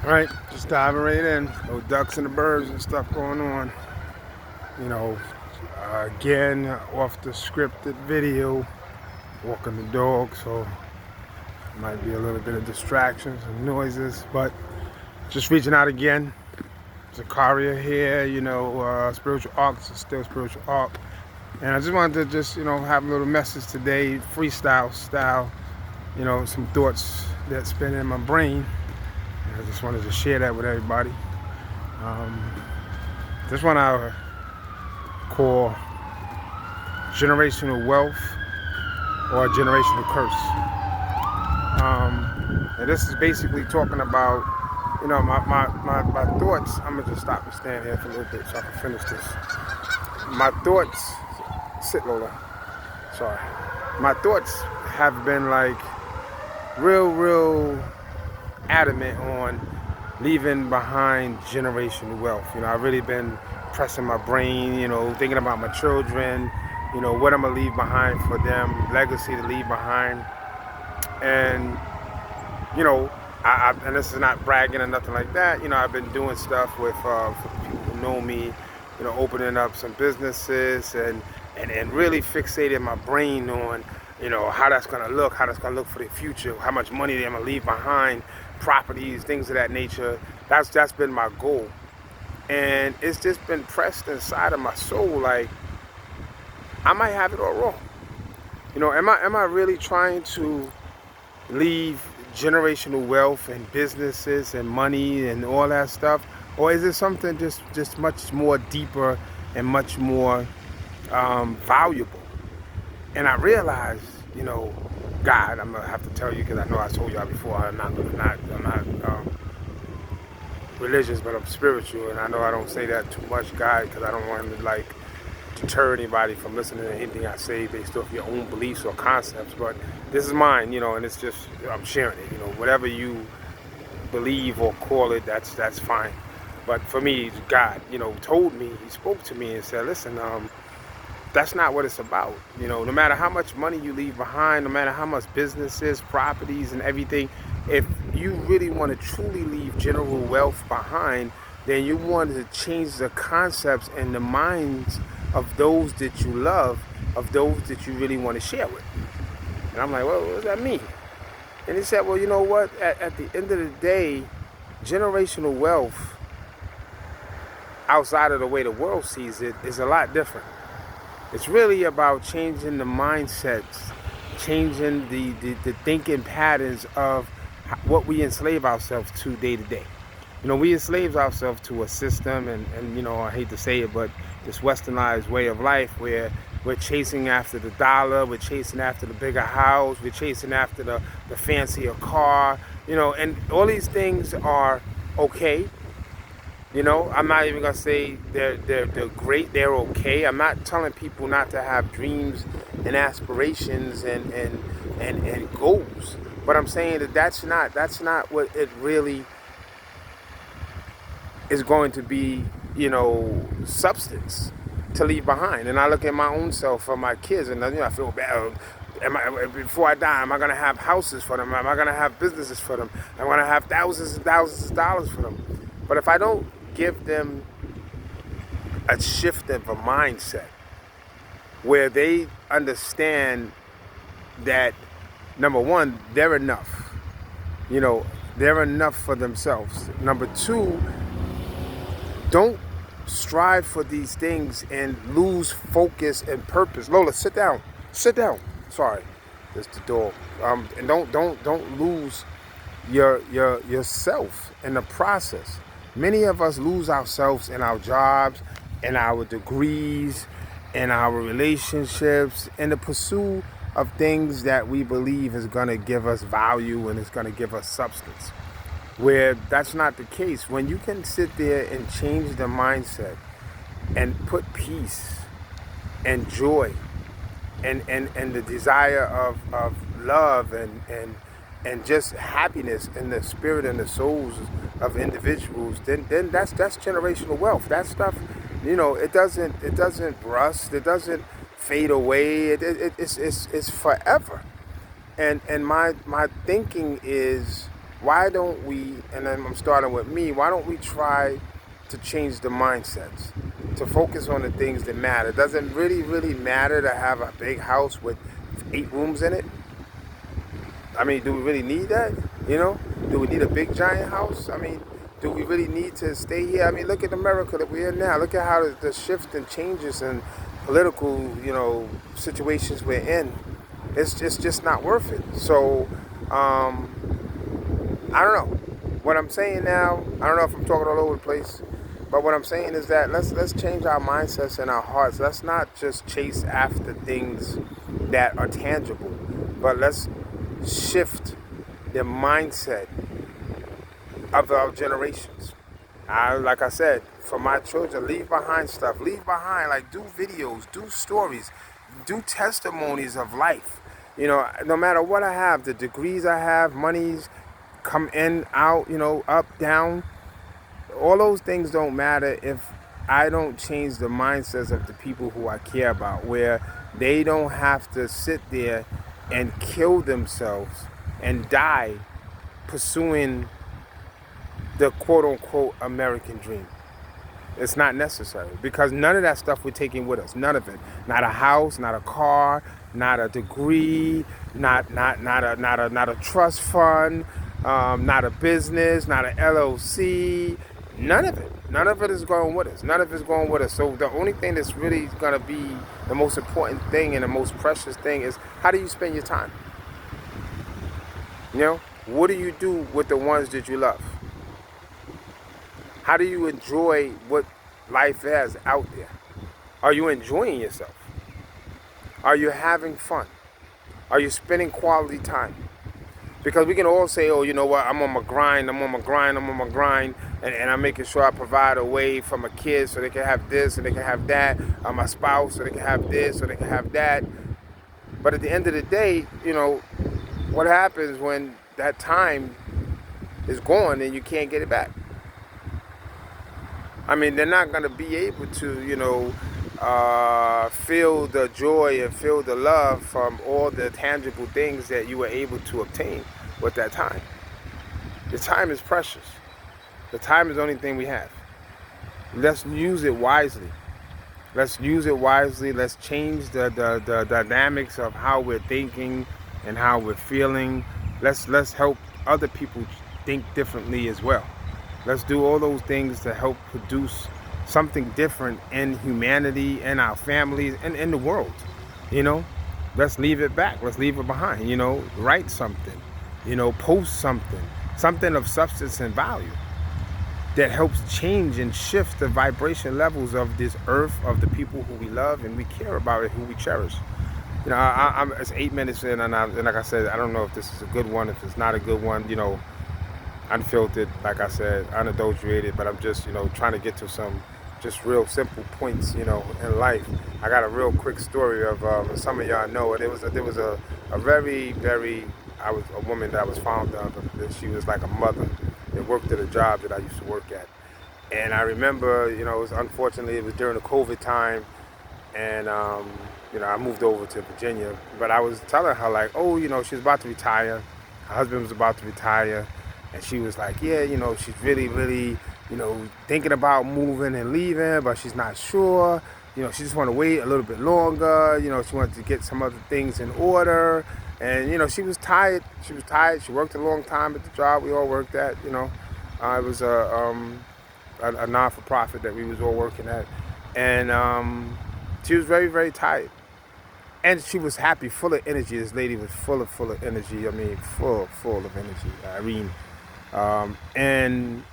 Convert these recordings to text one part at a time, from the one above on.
All right, just diving right in. No ducks and the birds and stuff going on. You know, again, off the scripted video, walking the dog, so might be a little bit of distractions and noises, but just reaching out again. Zakaria here, Spiritual Arc is still Spiritual Arc. And I just wanted to have a little message today, freestyle style, some thoughts that spin in my brain. I just wanted to share that with everybody. This one I call generational wealth or generational curse. And this is basically talking about, my thoughts. I'm gonna just stop and stand here for a little bit so I can finish this. My thoughts, sit Lola, sorry. My thoughts have been like real adamant on leaving behind generational wealth. I've really been pressing my brain, thinking about my children, what I'm gonna leave behind for them, legacy to leave behind. And, and this is not bragging or nothing like that. I've been doing stuff with for people who know me, opening up some businesses and really fixating my brain on, how that's gonna look for the future, how much money they're gonna leave behind, properties, things of that nature. That's been my goal. And it's just been pressed inside of my soul, like I might have it all wrong. Am I really trying to leave generational wealth and businesses and money and all that stuff? Or is it something just much more deeper and much more valuable? And I realized, God, I'm gonna have to tell you, because I know I told y'all before, I'm not religious, but I'm spiritual, and I know I don't say that too much, God, because I don't want to deter anybody from listening to anything I say based off your own beliefs or concepts. But this is mine, and it's just I'm sharing it. Whatever you believe or call it, that's fine. But for me, God, told me, He spoke to me and said, listen, that's not what it's about. No matter how much money you leave behind, no matter how much businesses, properties, and everything, if you really want to truly leave general wealth behind, then you want to change the concepts and the minds of those that you love, of those that you really want to share with. And I'm like, well, what does that mean? And he said, well, you know what? At the end of the day, generational wealth, outside of the way the world sees it, is a lot different. It's really about changing the mindsets, changing the thinking patterns of what we enslave ourselves to day to day. We enslave ourselves to a system, and I hate to say it, but this westernized way of life where we're chasing after the dollar, we're chasing after the bigger house, we're chasing after the fancier car, and all these things are okay. I'm not even gonna say they're great, they're okay. I'm not telling people not to have dreams and aspirations and goals. But I'm saying that's not what it really is going to be, substance to leave behind. And I look at my own self for my kids, and I feel bad. Before I die, am I gonna have houses for them? Am I gonna have businesses for them? Am I gonna have thousands and thousands of dollars for them? But if I don't give them a shift of a mindset where they understand that, number one, they're enough. They're enough for themselves. Number two, don't strive for these things and lose focus and purpose. Lola, sit down. Sit down. Sorry, that's the dog. And don't lose yourself in the process. Many of us lose ourselves in our jobs, in our degrees, in our relationships, in the pursuit of things that we believe is going to give us value and is going to give us substance. Where that's not the case. When you can sit there and change the mindset and put peace and joy and the desire of love and just happiness in the spirit and the souls of individuals, then that's generational wealth. That stuff, it doesn't rust, it doesn't fade away. It's forever. And my thinking is, why don't we, and then I'm starting with me, why don't we try to change the mindsets, to focus on the things that matter? Does it really matter to have a big house with 8 rooms in it? I mean, do we really need that? You know, do we need a big giant house? I mean, do we really need to stay here? I mean, look at America that we're in now. Look at how the shift and changes and political, situations we're in. It's just not worth it. So, I don't know. What I'm saying now, I don't know if I'm talking all over the place, but what I'm saying is that let's change our mindsets and our hearts. Let's not just chase after things that are tangible, but let's shift the mindset of our generations. Like I said, for my children, leave behind stuff. Leave behind, like, do videos, do stories, do testimonies of life. No matter what I have, the degrees I have, monies come in, out, up, down, all those things don't matter if I don't change the mindsets of the people who I care about, where they don't have to sit there and kill themselves and die pursuing the quote-unquote American dream. It's not necessary, because none of that stuff we're taking with us. None of it. Not a house, not a car, not a degree, not a trust fund, not a business, not an LLC. None of it. None of it is going with us. None of it is going with us. So the only thing that's really going to be the most important thing and the most precious thing is, how do you spend your time? What do you do with the ones that you love? How do you enjoy what life has out there? Are you enjoying yourself? Are you having fun? Are you spending quality time? Because we can all say, oh, you know what, I'm on my grind, I'm on my grind, and I'm making sure I provide a way for my kids so they can have this and they can have that, my spouse so they can have this so they can have that. But at the end of the day, what happens when that time is gone and you can't get it back? I mean, they're not going to be able to, feel the joy and feel the love from all the tangible things that you were able to obtain with that time. The time is precious. The time is the only thing we have. Let's use it wisely. Let's use it wisely. Let's change the dynamics of how we're thinking and how we're feeling. Let's help other people think differently as well. Let's do all those things to help produce something different in humanity, in our families, and in the world. Let's leave it back. Let's leave it behind. Write something. Post something of substance and value that helps change and shift the vibration levels of this earth, of the people who we love and we care about and who we cherish. It's 8 minutes in, and like I said, I don't know if this is a good one, if it's not a good one. Unfiltered, like I said, unadulterated, but I'm just, trying to get to some just real simple points, in life. I got a real quick story of, some of y'all know it. There was a very, I was a woman that I was fond of, and she was like a mother that worked at a job that I used to work at. And I remember, unfortunately, it was during the COVID time, and, I moved over to Virginia, but I was telling her, like, oh, she was about to retire. Her husband was about to retire. And she was like, yeah, she's really, thinking about moving and leaving, but she's not sure. She just want to wait a little bit longer. She wanted to get some other things in order. And, she was tired. She worked a long time at the job we all worked at, It was a non-for-profit that we was all working at. And she was very, very tired. And she was happy, full of energy. This lady was full of energy. I mean, full of energy. Irene. And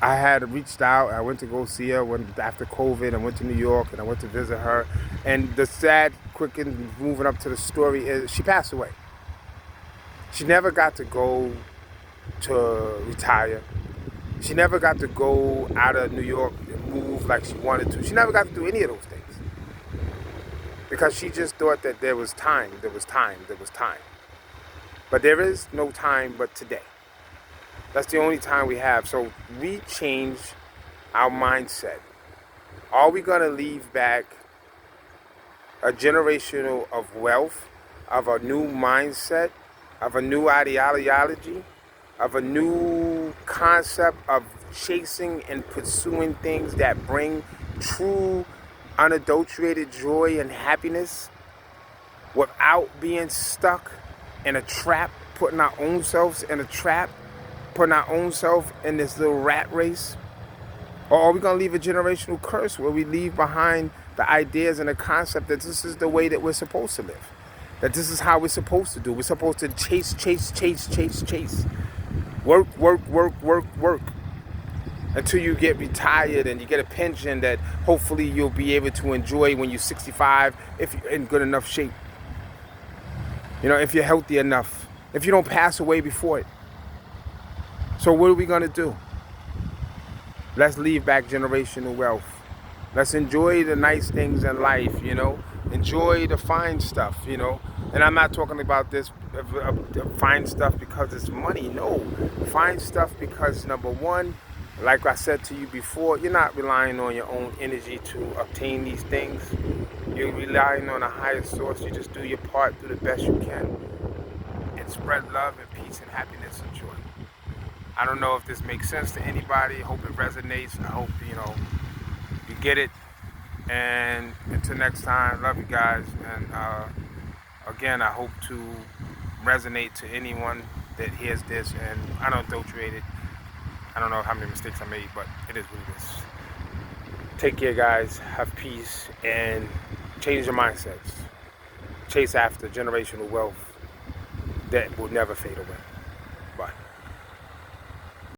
I had reached out. I went to go see her after COVID. I went to New York and I went to visit her. And the sad, quick and moving up to the story is she passed away. She never got to go to retire. She never got to go out of New York and move like she wanted to. She never got to do any of those things. Because she just thought that there was time. But there is no time but today. That's the only time we have. So we change our mindset. Are we going to leave back a generational of wealth, of a new mindset, of a new ideology? of a new concept of chasing and pursuing things that bring true, unadulterated joy and happiness without being stuck in a trap, putting our own selves in a trap, putting our own self in this little rat race? Or are we going to leave a generational curse where we leave behind the ideas and the concept that this is the way that we're supposed to live? That this is how we're supposed to do. We're supposed to chase, chase, chase, chase, chase. Work, work, work, work, work. Until you get retired and you get a pension that hopefully you'll be able to enjoy when you're 65 if you're in good enough shape. You know, if you're healthy enough. If you don't pass away before it. So what are we going to do? Let's leave back generational wealth. Let's enjoy the nice things in life, you know. Enjoy the fine stuff, you know. And I'm not talking about this fine stuff because it's money. No. Fine stuff because, number one, like I said to you before, you're not relying on your own energy to obtain these things. You're relying on a higher source. You just do your part, do the best you can, and spread love and peace and happiness and joy. I don't know if this makes sense to anybody. I hope it resonates. I hope, you know, you get it. And until next time, love you guys. And again, I hope to resonate to anyone that hears this and unadulterate it. I don't know how many mistakes I made, but it is what it is. Take care, guys. Have peace and change your mindsets. Chase after generational wealth that will never fade away.